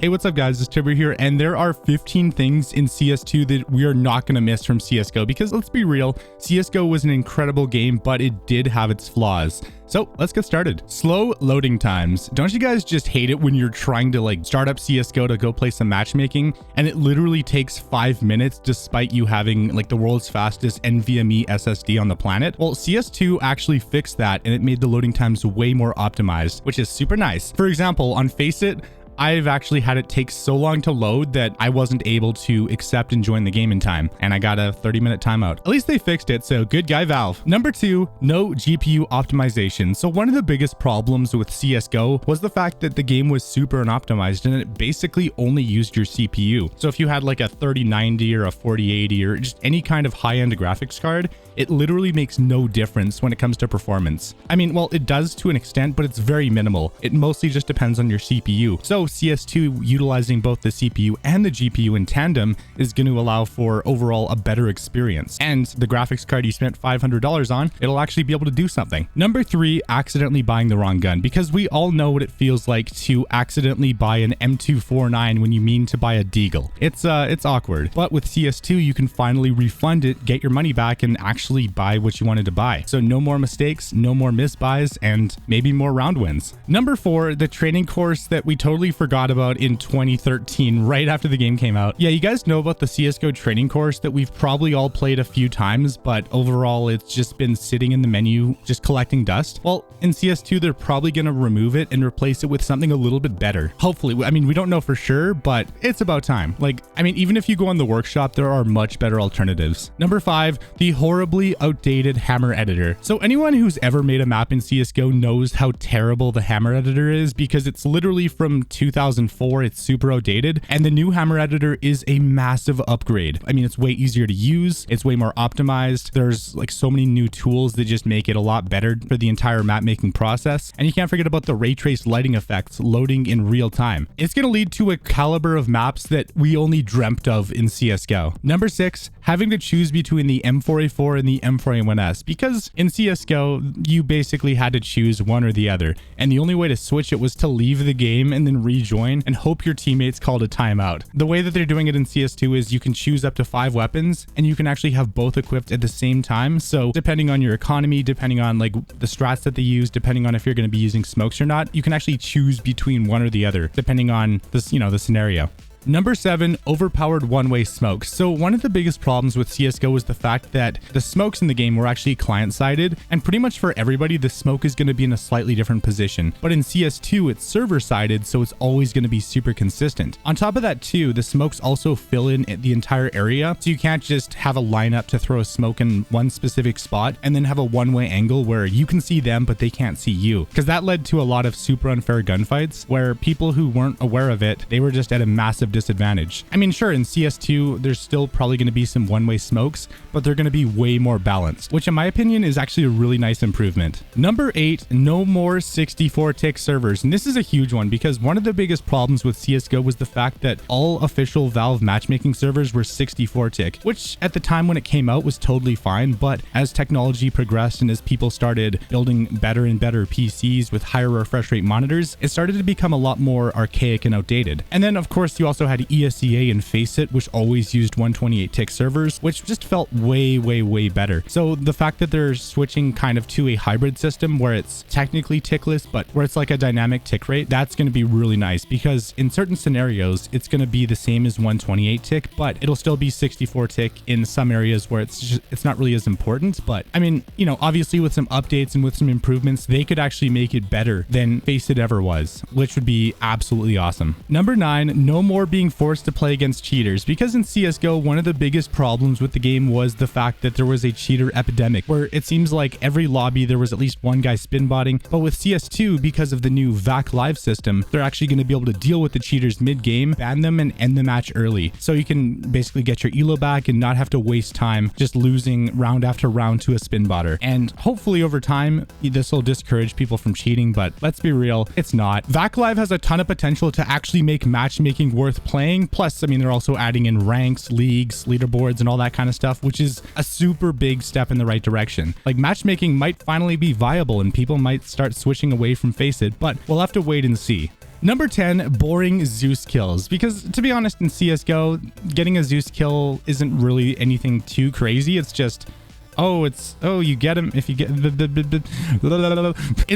Hey, what's up guys, it's Tibber here, and there are 15 things in CS2 that we are not going to miss from CSGO because let's be real, CSGO was an incredible game, but it did have its flaws. So let's get started. Slow loading times. Don't you guys just hate it when you're trying to like start up CSGO to go play some matchmaking and it literally takes 5 minutes despite you having like the world's fastest NVMe SSD on the planet? Well, CS2 actually fixed that and it made the loading times way more optimized, which is super nice. For example, on Faceit, I've actually had it take so long to load that I wasn't able to accept and join the game in time, and I got a 30-minute timeout. At least they fixed it, so good guy Valve. Number 2, no GPU optimization. So one of the biggest problems with CSGO was the fact that the game was super unoptimized and it basically only used your CPU. So if you had like a 3090 or a 4080 or just any kind of high-end graphics card, it literally makes no difference when it comes to performance. I mean, well, it does to an extent, but it's very minimal. It mostly just depends on your CPU. So CS2 utilizing both the CPU and the GPU in tandem is going to allow for overall a better experience. And the graphics card you spent $500 on, it'll actually be able to do something. Number 3, accidentally buying the wrong gun, because we all know what it feels like to accidentally buy an M249 when you mean to buy a Deagle. It's awkward. But with CS2, you can finally refund it, get your money back, and actually buy what you wanted to buy. So no more mistakes, no more misbuys, and maybe more round wins. Number 4, the training course that we totally forgot about in 2013, right after the game came out. Yeah, you guys know about the CSGO training course that we've probably all played a few times, but overall it's just been sitting in the menu, just collecting dust. Well, in CS2, they're probably going to remove it and replace it with something a little bit better. Hopefully. I mean, we don't know for sure, but it's about time. Like, I mean, even if you go on the workshop, there are much better alternatives. Number 5, the horribly outdated hammer editor. So anyone who's ever made a map in CSGO knows how terrible the hammer editor is, because it's literally from 2004. It's super outdated, and the new hammer editor is a massive upgrade. I mean, it's way easier to use. It's way more optimized. There's like so many new tools that just make it a lot better for the entire map making process. And you can't forget about the ray trace lighting effects loading in real time. It's going to lead to a caliber of maps that we only dreamt of in CSGO. Number 6, having to choose between the M4A4 and the M4A1S, because in CSGO, you basically had to choose one or the other. And the only way to switch it was to leave the game and then rejoin and hope your teammates called a timeout. The way that they're doing it in CS2 is you can choose up to 5 weapons and you can actually have both equipped at the same time. So depending on your economy, depending on like the strats that they use, depending on if you're going to be using smokes or not, you can actually choose between one or the other, depending on this, the scenario. Number 7, overpowered one-way smokes. So one of the biggest problems with CSGO was the fact that the smokes in the game were actually client-sided, and pretty much for everybody, the smoke is going to be in a slightly different position. But in CS2, it's server-sided, so it's always going to be super consistent. On top of that too, the smokes also fill in the entire area, so you can't just have a lineup to throw a smoke in one specific spot and then have a one-way angle where you can see them, but they can't see you. Because that led to a lot of super unfair gunfights where people who weren't aware of it, they were just at a massive disadvantage. I mean, sure, in CS2, there's still probably going to be some one-way smokes, but they're going to be way more balanced, which in my opinion is actually a really nice improvement. Number 8, no more 64-tick servers. And this is a huge one because one of the biggest problems with CSGO was the fact that all official Valve matchmaking servers were 64-tick, which at the time when it came out was totally fine, but as technology progressed and as people started building better and better PCs with higher refresh rate monitors, it started to become a lot more archaic and outdated. And then of course you also had ESEA and Faceit, which always used 128-tick servers, which just felt way better. So the fact that they're switching kind of to a hybrid system where it's technically tickless, but where it's like a dynamic tick rate, that's going to be really nice, because in certain scenarios, it's going to be the same as 128-tick, but it'll still be 64-tick in some areas where it's not really as important. But I mean, obviously with some updates and with some improvements, they could actually make it better than Faceit ever was, which would be absolutely awesome. Number 9, no more being forced to play against cheaters, because in CSGO, one of the biggest problems with the game was the fact that there was a cheater epidemic where it seems like every lobby there was at least one guy spin botting. But with CS2, because of the new VAC live system, they're actually going to be able to deal with the cheaters mid-game, ban them, and end the match early. So you can basically get your elo back and not have to waste time just losing round after round to a spin botter. And hopefully over time, this will discourage people from cheating, but let's be real, it's not. VAC live has a ton of potential to actually make matchmaking worth playing. Plus, I mean, they're also adding in ranks, leagues, leaderboards, and all that kind of stuff, which is a super big step in the right direction. Like, matchmaking might finally be viable and people might start switching away from Faceit, but we'll have to wait and see. Number 10, boring Zeus kills. Because to be honest, in CSGO, getting a Zeus kill isn't really anything too crazy. It's just, you get him if you get... In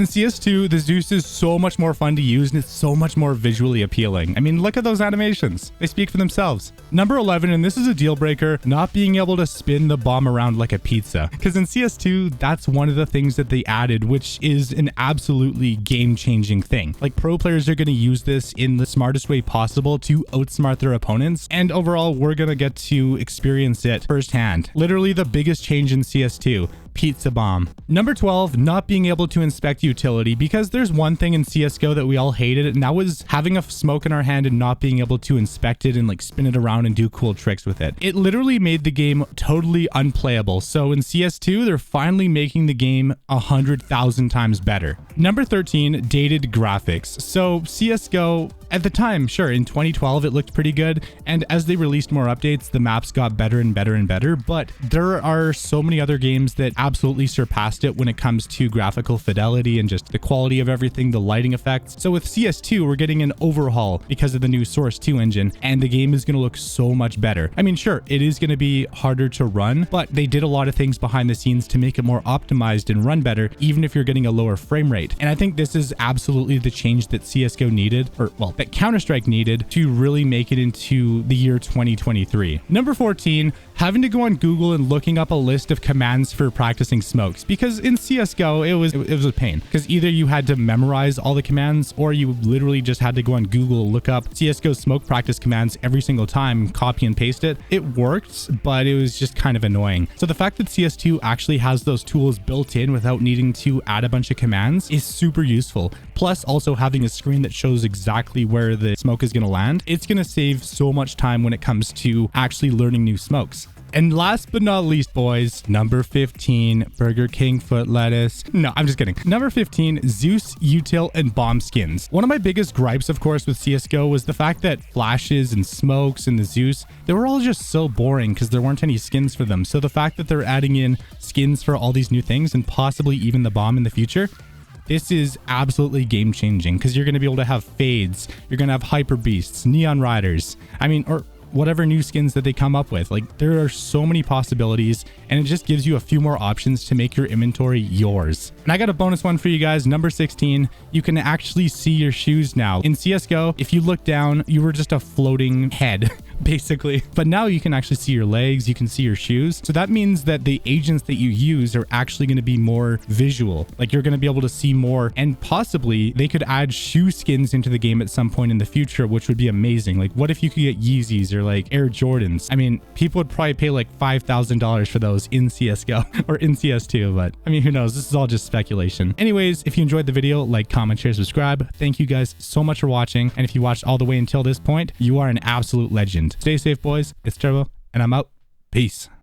CS2, the Zeus is so much more fun to use and it's so much more visually appealing. I mean, look at those animations. They speak for themselves. Number 11, and this is a deal breaker, not being able to spin the bomb around like a pizza. Because in CS2, that's one of the things that they added, which is an absolutely game-changing thing. Like, pro players are going to use this in the smartest way possible to outsmart their opponents. And overall, we're going to get to experience it firsthand. Literally the biggest change in CS2. Pizza bomb. Number 12, not being able to inspect utility, because there's one thing in CSGO that we all hated, and that was having a smoke in our hand and not being able to inspect it and like spin it around and do cool tricks with it. It literally made the game totally unplayable. So in CS2, they're finally making the game 100,000 times better. Number 13, dated graphics. So CSGO at the time, sure, in 2012, it looked pretty good. And as they released more updates, the maps got better and better and better. But there are so many other games that absolutely surpassed it when it comes to graphical fidelity and just the quality of everything, the lighting effects. So with CS2, we're getting an overhaul because of the new Source 2 engine, and the game is going to look so much better. I mean, sure, it is going to be harder to run, but they did a lot of things behind the scenes to make it more optimized and run better, even if you're getting a lower frame rate. And I think this is absolutely the change that CSGO needed, or well, that Counter-Strike needed to really make it into the year 2023. Number 14, having to go on Google and looking up a list of commands for practicing smokes, because in CSGO, it was a pain, because either you had to memorize all the commands or you literally just had to go on Google, look up CSGO smoke practice commands every single time, copy and paste it. It worked, but it was just kind of annoying. So the fact that CS2 actually has those tools built in without needing to add a bunch of commands is super useful. Plus also having a screen that shows exactly where the smoke is going to land, it's going to save so much time when it comes to actually learning new smokes. And last but not least, boys, number 15, Burger King foot lettuce. No, I'm just kidding. Number 15, Zeus, util, and bomb skins. One of my biggest gripes, of course, with CSGO was the fact that flashes and smokes and the Zeus, they were all just so boring because there weren't any skins for them. So the fact that they're adding in skins for all these new things and possibly even the bomb in the future, this is absolutely game changing because you're going to be able to have fades. You're going to have hyper beasts, neon riders. I mean, or whatever new skins that they come up with. Like, there are so many possibilities, and it just gives you a few more options to make your inventory yours. And I got a bonus one for you guys. Number 16, you can actually see your shoes now. In CSGO, if you look down, you were just a floating head basically, but now you can actually see your legs, you can see your shoes. So that means that the agents that you use are actually going to be more visual. Like, you're going to be able to see more, and possibly they could add shoe skins into the game at some point in the future, which would be amazing. Like, what if you could get Yeezys or like Air Jordans? I mean, people would probably pay like $5,000 for those in CSGO or in CS2, but I mean, who knows? This is all just speculation. Anyways, if you enjoyed the video, like, comment, share, subscribe. Thank you guys so much for watching. And if you watched all the way until this point, you are an absolute legend. Stay safe, boys. It's Turbo, and I'm out. Peace.